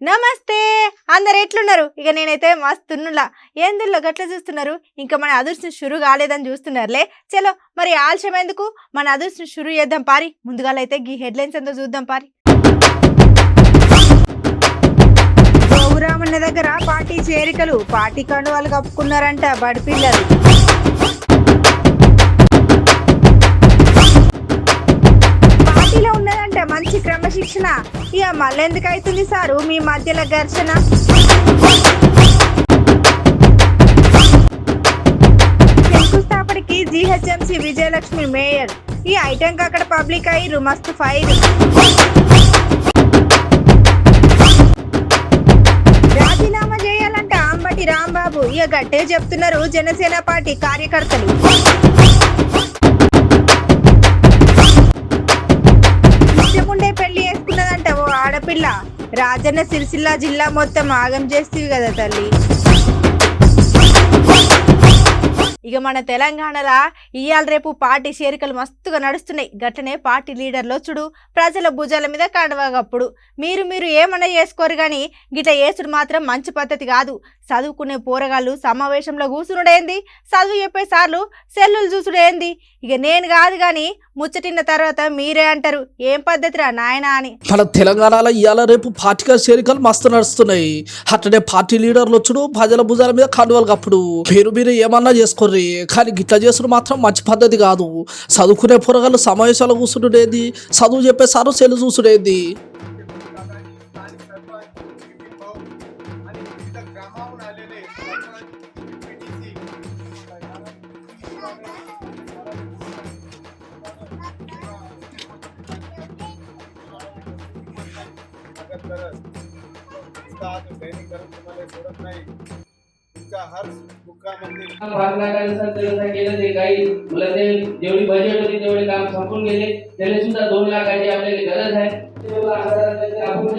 నమస్తే అందరు ఎట్లున్నారు? ఇక నేనైతే మస్తున్నులా. ఏందుల్లో గట్ల చూస్తున్నారు? ఇంకా మన అదృష్టం షురు కాలేదని చూస్తున్నారులే. చలో మరి ఆలస్యం ఎందుకు, మన అదృష్టం షురు చేద్దాం పారి. ముందుగాలైతే ఈ హెడ్లైన్స్ ఎంతో చూద్దాం పారి. గౌరామన్న దగ్గర పార్టీ చేరికలు, పార్టీ కండువాలు కప్పుకున్నారంట బడిపిల్లలు. పార్టీలో ఉన్నదంట మంచి క్రమశిక్షణ, ఇక మళ్ళెందుకు అవుతుంది సారు మీ మధ్యలో ఘర్షణ? శంకుస్థాపనకి జీహెచ్ఎంసీ విజయలక్ష్మి మేయర్, ఈ ఐటెంకి అక్కడ పబ్లిక్ అయ్యి మస్తు ఫైర్. రాజీనామా చేయాలంట అంబటి రాంబాబు, ఇక గట్టే చెప్తున్నారు జనసేన పార్టీ కార్యకర్తలు. ఇష్టముండే పెళ్లి చేసుకున్నదంట ఓ ఆడపిల్ల, రాజన్న సిరిసిల్ల జిల్లా మొత్తం ఆగం చేస్తీవి కదా తల్లి. ఇక మన తెలంగాణలో ఇవాళ రేపు పార్టీ చేరికలు మస్తుగా నడుస్తున్నాయి. గట్లనే పార్టీ లీడర్లో చూడు ప్రజల భుజాల మీద కండవాగప్పుడు మీరు ఏమన్నా చేసుకోరు కానీ గిట్ల వేసుడు మాత్రం మంచి పద్ధతి కాదు. చదువుకునే పోరగాళ్ళు సమావేశంలో కూసునుడేంది, చదువు చెప్పే సార్లు సెల్లులు చూసుడేంది. ఇక నేను కాదు కానీ ముచ్చటిన్న తర్వాత మీరే అంటారు ఏం పద్ధతిరా నాయనా అని. మన తెలంగాణలో ఇవాళ రేపు పార్టీగా చేరికలు మస్తు నడుస్తున్నాయి. అట్లనే పార్టీ లీడర్లు వచ్చుడు ప్రజల భుజాల మీద కండువాలు కప్పుడు మీరు ఏమన్నా చేసుకోర్రి కానీ గిట్లా చేసుడు మాత్రం మంచి పద్ధతి కాదు. చదువుకునే పోరగాళ్ళు సమావేశాలు కూసుడేంది, చదువు చెప్పే సారు సెల్లు చూసుడేంది. जेवढी बजेट होती तेवढे काम संपून गेले. त्याला सुद्धा 2 लाखाची आपल्याला गरज आहे. आपण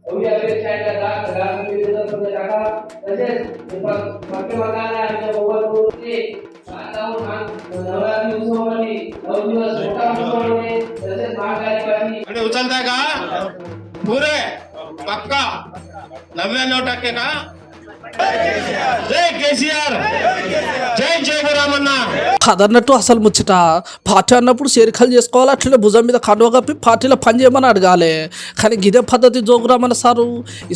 एवढी अपेक्षा आहे का 10 लाख टाका. तसेच पक्के मकान आहे मोबाईल नवरात्री उत्सवामध्ये 9 दिवस मोठा उत्सव होते. तसेच महाकाली पाठी उचलताय का पुरे पक्का 99% का? జై కేసీఆర్, జై జయరామన్న. అదన్నట్టు అసలు ముచ్చట పార్టీ అన్నప్పుడు చేరికలు చేసుకోవాలి, అట్లనే భుజం మీద కండువ కప్పి పార్టీలో పని చేయమని అడగాలి. కానీ ఇదే పద్ధతి జోగురామన్న సారు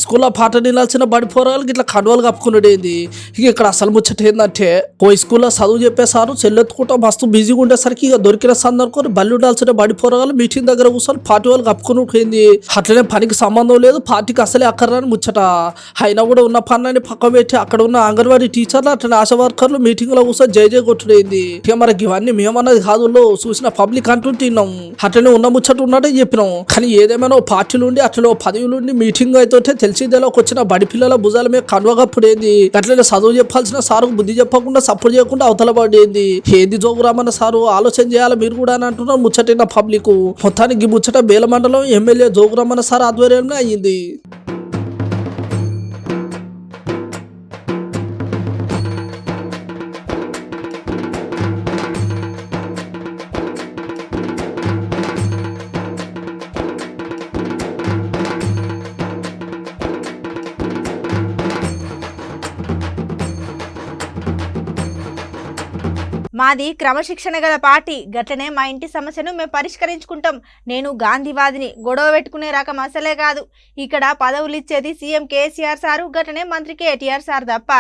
స్కూల్లో పాట నిలాల్సిన బడి పోరాలు ఇట్లా కండువలు కప్పుకునేది. ఇక ఇక్కడ అసలు ముచ్చట ఏంటంటే ఓ స్కూల్లో చదువు చెప్పేసారు చెల్లెత్తుకుంటా మస్తు బిజీగా ఉండేసరికి ఇక దొరికిన సందర్భం బల్లి ఉండాల్సిన బడి పోరాలు మీటింగ్ దగ్గర కూర్చొని పార్టీ వాళ్ళు కప్పుకుని పోయింది. అట్లనే పనికి సంబంధం లేదు, పార్టీకి అసలే అక్కర్రాని ముచ్చట. అయినా కూడా ఉన్న పనులని పక్క పెట్టి అక్కడ ఉన్న అంగన్వాడీ టీచర్లు అట్లా ఆశా వర్కర్లు మీటింగ్ లో కూర్చొని జయ కొట్టుడైంది. ఇక మనకి ఇవన్నీ మేమన్నది కాదు, చూసిన పబ్లిక్ అంటుంటున్నాం. అట్లనే ఉన్న ముచ్చట ఉన్నట్టే చెప్పినాం. కానీ ఏదేమైనా పార్టీలు ఉండి అట్లా పదవులుండి మీటింగ్ అయితే తెలిసిదేలోకి వచ్చిన బడి పిల్లల భుజాల మీద కండువగప్పుడేంది. అట్లనే చదువు చెప్పాల్సిన సారు బుద్ధి చెప్పకుండా సపోర్ట్ చేయకుండా అవతల పడేది. ఏది జోగురామన్న సారు ఆలోచన చేయాలి మీరు కూడా అని అంటున్నారు ముచ్చటిన పబ్లిక్. మొత్తానికి ముచ్చట బేల మండలం ఎమ్మెల్యే జోగురామన్న సార్ ఆధ్వర్యంలో అయ్యింది. మాది క్రమశిక్షణ గల పార్టీ, గట్లనే మా ఇంటి సమస్యను మేము పరిష్కరించుకుంటాం. నేను గాంధీవాదిని, గొడవ పెట్టుకునే రకం అసలే కాదు. ఇక్కడ పదవులు ఇచ్చేది సీఎం కేసీఆర్ సారు, గట్లనే మంత్రి కేటీఆర్ సార్ తప్ప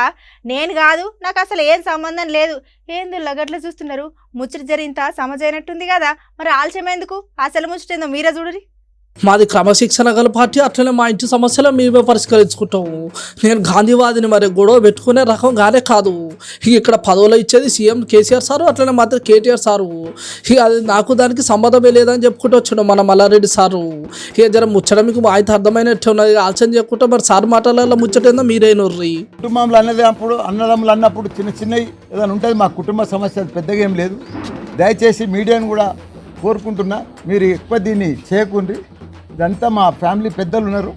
నేను కాదు. నాకు అసలు ఏం సంబంధం లేదు. ఏందుల్లో గట్ల చూస్తున్నారు? ముచ్చట జరిగింత సమజైనట్టుంది కదా, మరి ఆలస్యం ఎందుకు? అసలు ముచ్చటేందో మీరే చూడరి. మాది క్రమశిక్షణ గల పార్టీ, అట్లనే మా ఇంటి సమస్యలు మేమే పరిష్కరించుకుంటాము. నేను గాంధీవాదిని, మరి గొడవ పెట్టుకునే రకం గానే కాదు. ఇక్కడ పదవులు ఇచ్చేది సీఎం కేసీఆర్ సారు, అట్లనే మాత్రం కేటీఆర్ సారు. ఇక అది నాకు దానికి సంబంధమే లేదని చెప్పుకుంటూ వచ్చాడు మన మల్లారెడ్డి సారు. ఇక జర ముచ్చట మీకు అయితే అర్థమైనట్టు ఉన్నది, ఆలోచన చెప్పుకుంటే మరి సార్ మాటలలో ముచ్చటేందో మీరైనర్రీ. కుటుంబంలో అన్నది అప్పుడు అన్నదమ్ములు అన్నప్పుడు చిన్నవి ఏదైనా ఉంటుంది. మా కుటుంబ సమస్య పెద్దగా ఏం లేదు. దయచేసి మీడియాను కూడా కోరుకుంటున్నా, మీరు ఎక్కువ దీన్ని చేయకుండ్రి. ఇదంతా మా ఫ్యామిలీ పెద్దలు ఉన్నారు,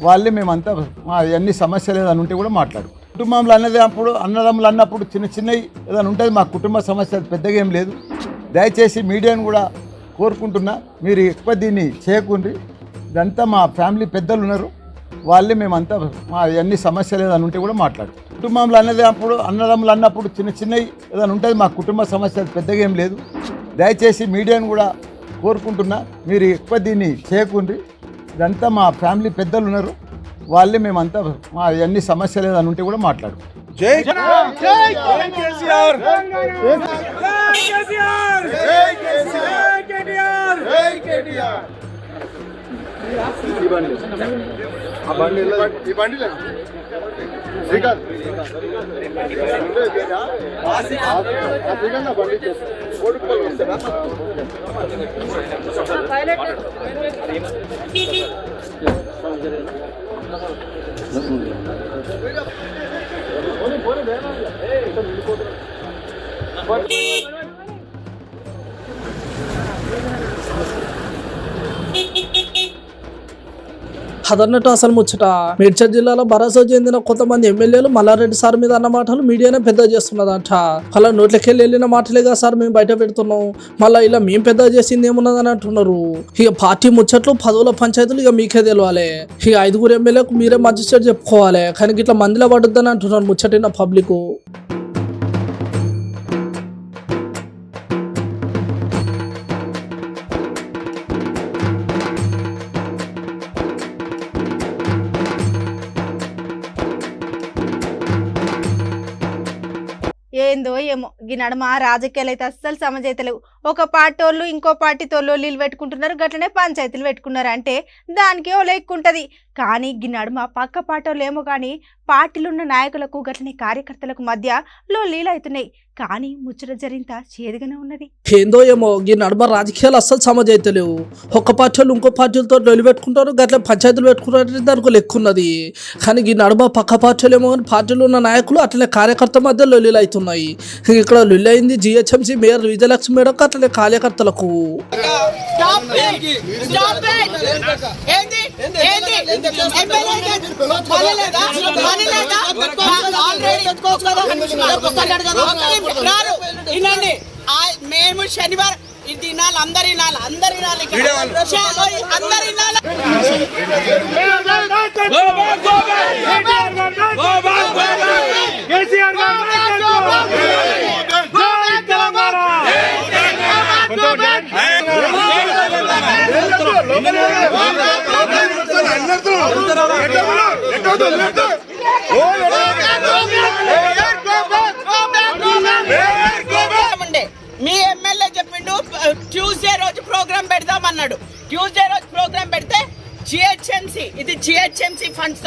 వాళ్ళే మేమంతా మా అన్ని సమస్యలు ఏదైనా ఉంటే కూడా మాట్లాడు. కుటుంబంలో అన్నది అప్పుడు అన్నదమ్ములు అన్నప్పుడు చిన్నవి ఏదైనా ఉంటుంది. మా కుటుంబ సమస్య పెద్దగా ఏం లేదు. దయచేసి మీడియాను కూడా కోరుకుంటున్నా, మీరు ఎక్కువ దీన్ని చేయకుండ్రి. ఇదంతా మా ఫ్యామిలీ పెద్దలు ఉన్నారు, వాళ్ళే మేమంతా మా అన్ని సమస్యలు ఏదైనా ఉంటే కూడా మాట్లాడు. కుటుంబంలో అన్నదమ్ములు అన్నప్పుడు చిన్న చిన్నవి ఏదైనా ఉంటుంది. మా కుటుంబ సమస్య పెద్దగా ఏం లేదు. దయచేసి మీడియాను కూడా కోరుకుంటున్నా, మీరు ఎక్కువ దీన్ని చేయకుండ్రి. ఇదంతా మా ఫ్యామిలీ పెద్దలు ఉన్నారు, వాళ్ళే మేమంతా మా అన్ని సమస్యలు ఏదైనా ఉంటే కూడా మాట్లాడు. అదన్నట్టు అసలు ముచ్చట మేడ్చల్ జిల్లాలో భరోసా చెందిన కొంతమంది ఎమ్మెల్యేలు మల్లారెడ్డి సార్ మీద అన్న మాటలు మీడియానే పెద్ద చేస్తున్నదంట. అలా నోట్లకెళ్ళి వెళ్ళిన మాటలేగా సార్ మేము బయట పెడుతున్నాం, మళ్ళీ ఇలా మేము పెద్ద చేసింది ఏమున్నదని అంటున్నారు. ఇక పార్టీ ముచ్చట్లు పదవుల పంచాయతీలు ఇక మీకే తెలియాలి. ఇక 5 ఎమ్మెల్యేలకు మీరే మజిస్ట్రేట్ చెప్పుకోవాలి, కానీ ఇట్లా మందిలో పడుద్దని అంటున్నారు ముచ్చటిన పబ్లిక్. ఏందో ఏమో ఈ నడుమ రాజకీయాలు అయితే అస్సలు సమజైతలేవు. ఒక పార్టీ వాళ్ళు ఇంకో పార్టీ తోళ్ళు నీళ్ళు పెట్టుకుంటున్నారు, గట్లనే పంచాయతీలు పెట్టుకున్నారు అంటే దానికి ఓ లెక్క ఉంటుంది. కానీ ఈ నడుమ పక్క పార్టీ వాళ్ళు ఏమో కానీ పార్టీలు ఉన్న నాయకులకు గట్లనే కార్యకర్తలకు మధ్య లొల్లీలు అవుతున్నాయి. కానీ ముచ్చట జరింత చేదుగానే ఉన్నది. ఏందో ఏమో ఈ నడుమ రాజకీయాలు అస్సలు సమజైతలేవు. ఒక్క పార్టీ వాళ్ళు ఇంకో పార్టీలతో లొల్లి పెట్టుకుంటారు, గట్ల పంచాయతీలు పెట్టుకుంటారు, దానికి లెక్క ఉన్నది. కానీ ఈ నడుమ పక్క పార్టీలు ఏమో కానీ పార్టీలు ఉన్న నాయకులు అట్లనే కార్యకర్త మధ్య లొల్లీలు అవుతున్నాయి. ఇక్కడ లొల్లి అయింది జిహెచ్ఎంసీ మేయర్ విజయలక్ష్మి మేడం అట్లనే కార్యకర్తలకు. మేము శనివారం ఇది వినాలి, అందరి మీ ఎమ్మెల్యే చెప్పిండు ట్యూస్డే రోజు ప్రోగ్రామ్ పెడదామన్నాడు. ట్యూస్డే రోజు ప్రోగ్రామ్ పెడితే జిహెచ్ఎంసీ ఇది జిహెచ్ఎంసీ ఫండ్స్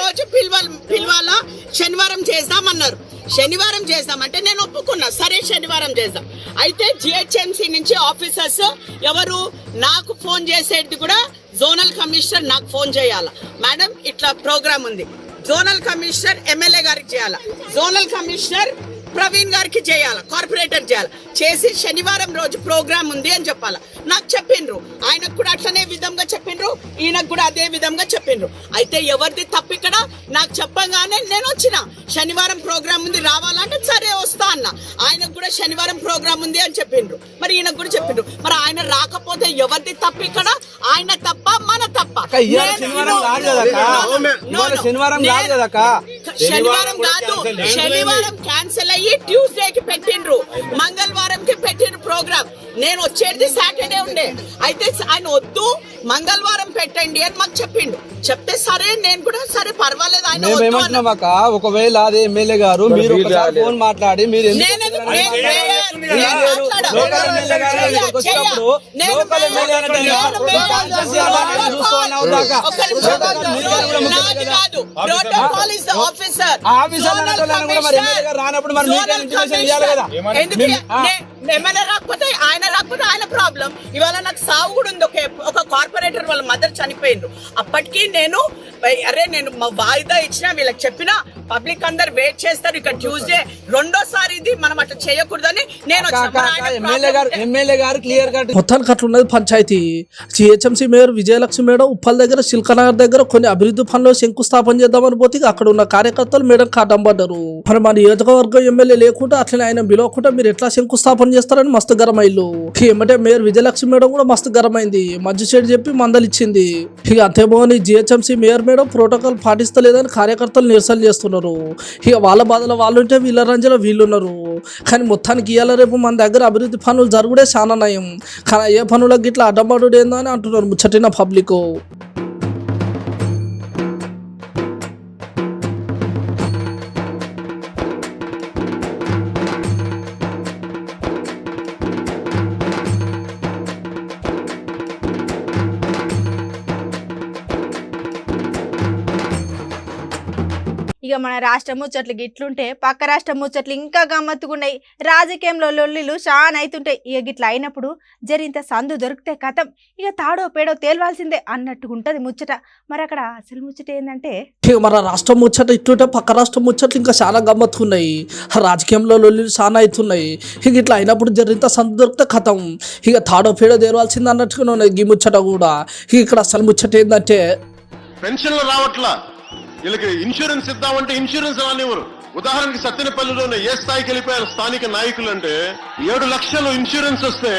రోజు పిలవాలా, శనివారం చేద్దామన్నారు. శనివారం చేద్దామంటే నేను ఒప్పుకున్నా, సరే శనివారం చేద్దాం. అయితే జిహెచ్ఎంసీ నుంచి ఆఫీసర్స్ ఎవరు నాకు ఫోన్ చేసేది కూడా జోనల్ కమిషనర్ నాకు ఫోన్ చేయాలా, మేడం ఇట్లా ప్రోగ్రామ్ ఉంది. జోనల్ కమిషనర్ ఎమ్మెల్యే గారికి చేయాలా, జోనల్ కమిషనర్ ప్రవీణ్ గారికి చేయాలి, కార్పొరేటర్ చేయాలి. చేసి శనివారం రోజు ప్రోగ్రామ్ ఉంది అని చెప్పాలి. నాకు చెప్పిండ్రు, ఆయనకు కూడా అట్లనే విధంగా చెప్పిండ్రు, ఈయనకు కూడా అదే విధంగా చెప్పిండ్రు. అయితే ఎవరిది తప్పు ఇక్కడ? నాకు చెప్పగానే నేను వచ్చిన, శనివారం ప్రోగ్రామ్ ఉంది రావాలంటే సరే వస్తా అన్న. ఆయనకు కూడా శనివారం ప్రోగ్రామ్ ఉంది అని చెప్పిండ్రు, మరి ఈయనకు కూడా చెప్పిండ్రు. మరి ఆయన రాకపోతే ఎవరిది తప్పు ఇక్కడ? ఆయన తప్ప మన తప్ప? శనివారం కాదు, శనివారం క్యాన్సిల్ అయ్యి ట్యూస్డేకి పెట్టిండ్రు, మంగళవారంకి పెట్టిండ్రు ప్రోగ్రామ్. నేను వచ్చేది సాటర్డే ఉండే. అయితే ఆయన వద్దు మంగళవారం పెట్టండి అని మాకు చెప్పిండు. చెప్తే సరే నేను కూడా సరే పర్వాలేదు ఆయన ఒకవేళ అదే ఎమ్మెల్యే గారు మీరు ఫోన్ మాట్లాడి మీరు నేను ఎందుకు ఏమైనా రాకపోతే ఆయన ప్రాబ్లం. ఇవాళ నాకు సాగు కూడా ఉంది. ఒక కార్పొరేటర్ వాళ్ళ మదర్ చనిపోయిండ్రు. అప్పటికి నేను మా వాయిదా ఇచ్చిన వీళ్ళకి చెప్పిన పబ్లిక్ అందరు వెయిట్ చేస్తారు. ఇక్కడ ట్యూస్డే రెండోసారి ఇది మనం అట్లా చేయకూడదని నేను ఎమ్మెల్యే గారు క్లియర్ కట్ మొత్తానికి అట్లున్నది panchayat. GHMC mayor Vijayalakshmi madam Uppal దగ్గర శిల్కనగర్ దగ్గర కొన్ని అభివృద్ధి పనులు శంకుస్థాపన చేద్దామని పోతే అక్కడ ఉన్న కార్యకర్తలు మేడం కాటం పడ్డారు. మరి మా నియోజకవర్గం ఎమ్మెల్యే లేకుండా అట్లనే ఆయన పిలవకుండా మీరు ఎట్లా శంకుస్థాపన చేస్తారని మస్తు గరమైళ్ళు. ఏమంటే మేయర్ విజయలక్ష్మి మేడం కూడా మస్తు గరమైంది. మంచి చెడు చెప్పి మందలు ఇచ్చింది. ఇక అంతేమోని జిహెచ్ఎంసీ మేయర్ మేడం ప్రోటోకాల్ పాటిస్తలేదని కార్యకర్తలు నిరసన చేస్తున్నారు. ఇక వాళ్ళ బాధలో వాళ్ళు ఉంటే వీళ్ళ రంజలో వీళ్ళున్నారు. కానీ మొత్తానికి ఇవాళ రేపు మన దగ్గర అభివృద్ధి పనులు జరుగుడే చాలా నయం. కానీ ఏ పనులకు ఇట్లా అడ్డపడు ఏందో అని అంటున్నారు ముచ్చటిన పబ్లిక్. ఇక మన రాష్ట్రం ముచ్చట్లు గిట్లుంటే పక్క రాష్ట్రం ముచ్చట్లు ఇంకా గమ్మత్తుకున్నాయి. రాజకీయంలో లొల్లిలు చాలా అవుతుంటాయి. ఇక గిట్లా అయినప్పుడు జరింత సందు దొరికితే కథం ఇక తాడో పేడో తేల్వాల్సిందే అన్నట్టుకుంటది ముచ్చట. మరి అక్కడ అసలు ముచ్చట ఏంటంటే మన రాష్ట్రం ముచ్చట ఇట్లుంటే పక్క రాష్ట్రం ముచ్చట్లు ఇంకా చాలా గమ్మత్తుకున్నాయి. రాజకీయంలో లొల్లిలు చాలా అవుతున్నాయి. ఇక ఇట్లా అయినప్పుడు జరింత సందు దొరికితే కథం ఇక తాడో పేడో తేల్వాల్సిందే అన్నట్టుగా ఉన్నాయి ఈ ముచ్చట కూడా. ఇక్కడ అసలు ముచ్చట ఏంటంటే పెన్షన్లు రావట్లా, వీళ్ళకి ఇన్సూరెన్స్ ఇద్దామంటే ఇన్సూరెన్స్ రానివ్వరు. ఉదాహరణకి సత్తెనపల్లిలోనే ఏ స్థాయికి వెళ్ళిపోయారు స్థానిక నాయకులు అంటే 7 లక్షలు ఇన్సూరెన్స్ వస్తే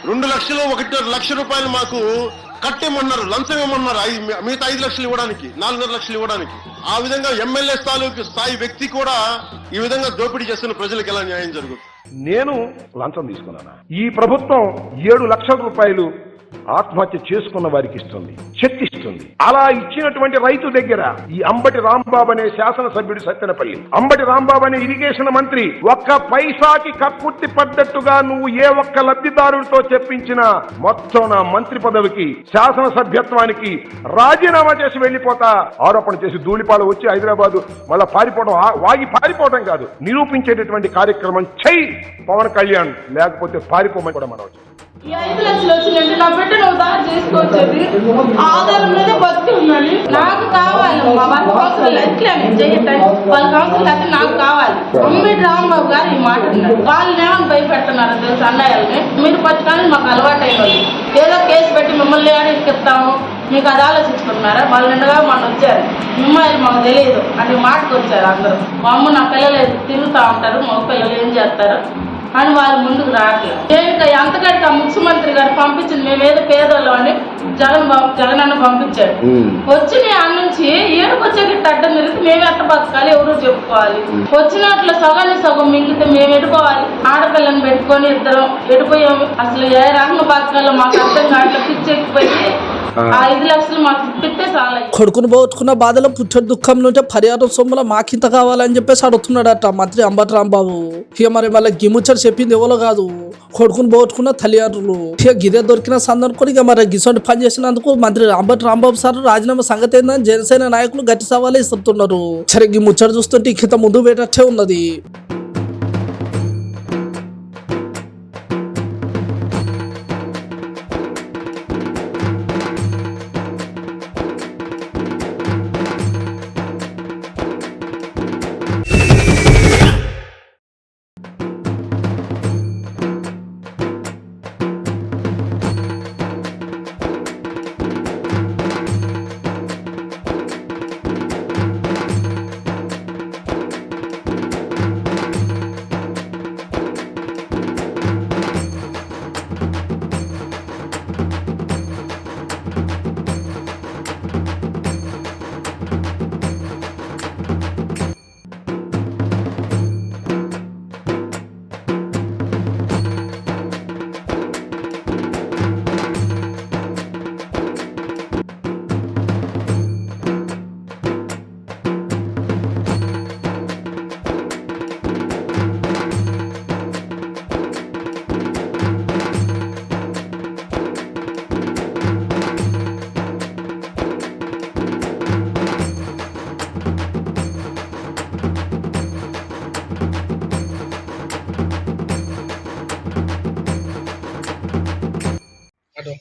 2 లక్షలు 1.5 లక్ష రూపాయలు మాకు కట్టేమన్నారు, లంచం ఏమన్నారు. మిగతా 5 లక్షలు ఇవ్వడానికి 4.5 లక్షలు ఇవ్వడానికి. ఆ విధంగా ఎమ్మెల్యే స్థాయి వ్యక్తి కూడా ఈ విధంగా దోపిడీ చేస్తున్న ప్రజలకు ఎలా న్యాయం జరుగుతుంది? నేను లంచం తీసుకున్నానా? ఈ ప్రభుత్వం 7 లక్షల రూపాయలు ఆత్మహత్య చేసుకున్న వారికి ఇస్తుంది, చెక్ ఇస్తుంది. అలా ఇచ్చినటువంటి రైతు దగ్గర ఈ అంబటి రాంబాబు అనే శాసనసభ్యుడు సత్తెనపల్లి, అంబటి రాంబాబు అనే ఇరిగేషన్ మంత్రి ఒక్క పైసాకి కక్కుర్తి పడ్డట్టుగా నువ్వు ఏ ఒక్క లబ్ధిదారుడితో చెప్పించిన మొత్తం నా మంత్రి పదవికి శాసనసభ్యత్వానికి రాజీనామా చేసి వెళ్లిపోతా ఆరోపణ చేసి ధూళిపాలు వచ్చి హైదరాబాద్ మళ్ళా పారిపోవడం, వాగి పారిపోవడం కాదు, నిరూపించేటటువంటి కార్యక్రమం చెయ్యి పవన్ కళ్యాణ్, లేకపోతే పారిపోమని కూడా మనం. ఈ 5 లక్షలు వచ్చిందంటే నా బిడ్డ నువ్వు దారి చేసుకోవచ్చేది ఆధారం మీద బతికి ఉన్నాను. నాకు కావాలి వాళ్ళ కౌన్సిల్ ఎట్లని చేయటం, వాళ్ళ కౌన్సిల్ అయితే నాకు కావాలి. అంబేద్కర్ రాంబాబు గారు ఈ మాట అన్నారు. వాళ్ళని ఏమని భయపెడుతున్నారు తెలుసు అన్నయ్యల్ని. మీరు పట్టుకొని మాకు అలవాటు అయిపోయి ఏదో కేసు పెట్టి మిమ్మల్ని ఏడిస్తాము మీకు అది ఆలోచించుకుంటున్నారా? వాళ్ళు నిండుగా మనం వచ్చారు, మిమ్మల్ని మాకు తెలియదు అంటే మాటకు వచ్చారు అందరూ. మా అమ్మ నా పిల్లలు తిరుగుతూ ఉంటారు, మా పిల్లలు ఏం చేస్తారు అని వాళ్ళు ముందుకు రావట్లేదు. అంతకంటే ఆ ముఖ్యమంత్రి గారు పంపించింది మేమేదో పేదోళ్ళం అని జగన్ అన్న పంపించాడు. వచ్చి అన్న నుంచి ఏడుకొచ్చేకి అడ్డం తిరిగితే మేము ఎట్ట బతకాలి, ఎవరు చెప్పుకోవాలి. వచ్చినట్లు సగానికి సగం మిగిలితే మేము ఎడుకోవాలి. ఆడపిల్లని పెట్టుకొని ఇద్దరం ఎడిపోయాము. అసలు ఏ రకంగా బతకాలో మాకు అర్థం కావట్లే. పిచ్చెక్కిపోయి 5 లక్షలు మాకు పెట్టే చాలా. కొడుకును పోగొట్టుకున్న బాధలో పుట్టడు దుఃఖం నుంటే పరిహారం సొమ్ముల మాకింత కావాలని చెప్పేసి అడుగుతున్నాడట మంత్రి అంబటి రాంబాబు. ఇక మరి మళ్ళీ గిముచ్చడు చెప్పింది ఎవరో కాదు, కొడుకును పోగొట్టుకున్న తల్లిదండ్రులు. ఇక గిదే దొరికిన సందర్భం ఇక మరి గిసోటి పని చేసినందుకు మంత్రి అంబటి రాంబాబు సార్ రాజీనామా సంగతి ఏందని జనసేన నాయకులు గట్టి సవాలే ఇస్తున్నారు. సరే ఈ ముచ్చట చూస్తుంటే ఇంత ముందు పెట్టే ఉన్నది.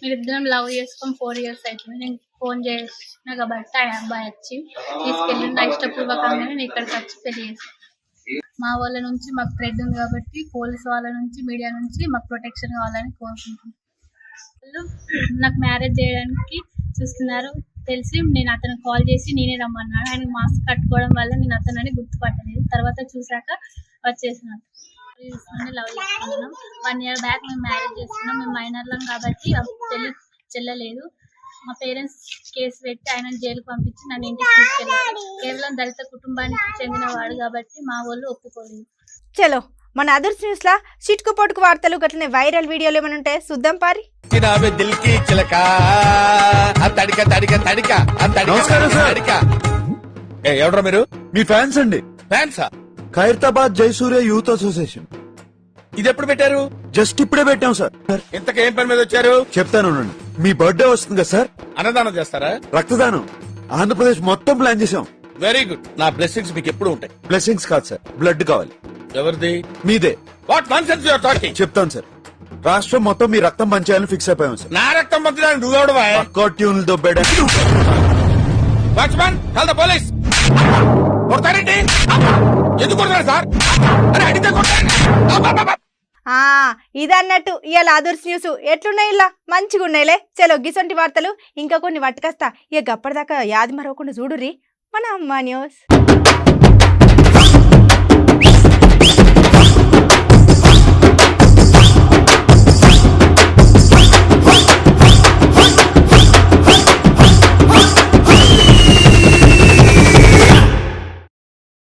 మీరిద్దరం లవ్ చేసుకొని 4 years అవుతుంది. నేను ఫోన్ చేసిన కాబట్టి ఆ అబ్బాయి వచ్చి తీసుకెళ్ళి నా ఇష్టపూర్వకంగానే నేను ఇక్కడికి వచ్చి పెళ్లి చేస్తాను. మా వాళ్ళ నుంచి మాకు థ్రెడ్ ఉంది కాబట్టి పోలీస్ వాళ్ళ నుంచి మీడియా నుంచి మాకు ప్రొటెక్షన్ కావాలని కోరుకుంటున్నాను. వాళ్ళు నాకు మ్యారేజ్ చేయడానికి చూస్తున్నారు తెలిసి నేను అతను కాల్ చేసి నేనే రమ్మన్నాను. ఆయన మాస్క్ కట్టుకోవడం వల్ల నేను అతనని గుర్తుపట్టలేదు. తర్వాత చూసాక వచ్చేసినాను. లవ్ చేసుకున్నాం. 1 year బ్యాక్ మేము మ్యారేజ్ చేసుకున్నాం. మేము మైనర్లం కాబట్టి పెళ్లి చెల్లలేదు. మా పేరెంట్స్ కేసు పెట్టి ఆయన జైలుకు పంపించి నన్ను ఇంటికి తీసుకెళ్ళారు. కేవలం దళిత కుటుంబానికి చెందినవాడు కాబట్టి మా వాళ్ళు ఒప్పుకోలేదు. చలో మన అదర్స్ న్యూస్ లా చిట్కు పొట్టుకు వార్తలు గట్లనే వైరల్ వీడియోలు ఏమైనా ఉంటే చూద్దాం పారి. ఎవడ్రా మీరు? మీ ఫ్యాన్స్ అండి. ఫ్యాన్సా? Khairatabad Jaisurya youth association. ఇది ఎప్పుడు పెట్టారు? జస్ట్ ఇప్పుడే పెట్టాం సార్. ఇంతకేం పని మీద వచ్చారు? చెప్తాను ఉండండి. మీ బర్త్డే వస్తుంది కదా సార్, అన్నదానం చేస్తారా? రక్తదానం ఆంధ్రప్రదేశ్ మొత్తం ప్లాన్ చేసాం. Very good. నా బ్లెస్సింగ్స్ మీకు ఎప్పుడు ఉంటాయి. బ్లెస్సింగ్స్ కాదు సార్, బ్లడ్ కావాలి. ఎవరిది? మీదే. What nonsense you are talking? చెప్తాను సార్. రాష్ట్రం మొత్తం మీ రక్తం పంచాలని ఫిక్స్ అయిపోయాం సార్. నా రక్తం పంచడానికి నువ్వెవడవా? ట్యూన్లు దొబ్బేయడం. Watchman, call the police. కొడతారేంటి? ఎందుకు కొడతారు సార్? అరే అడిగితే కొడతారు. ఇదన్నట్టు ఇవాళ అదర్స్ న్యూస్ ఎట్లున్నాయి ఇలా మంచిగా ఉన్నాయిలే. చలో గిసొంటి వార్తలు ఇంకా కొన్ని పట్టుకొస్తా. ఇక గప్పటిదాకా యాది మరొకటి చూడుర్రి మన అమ్మ న్యూస్.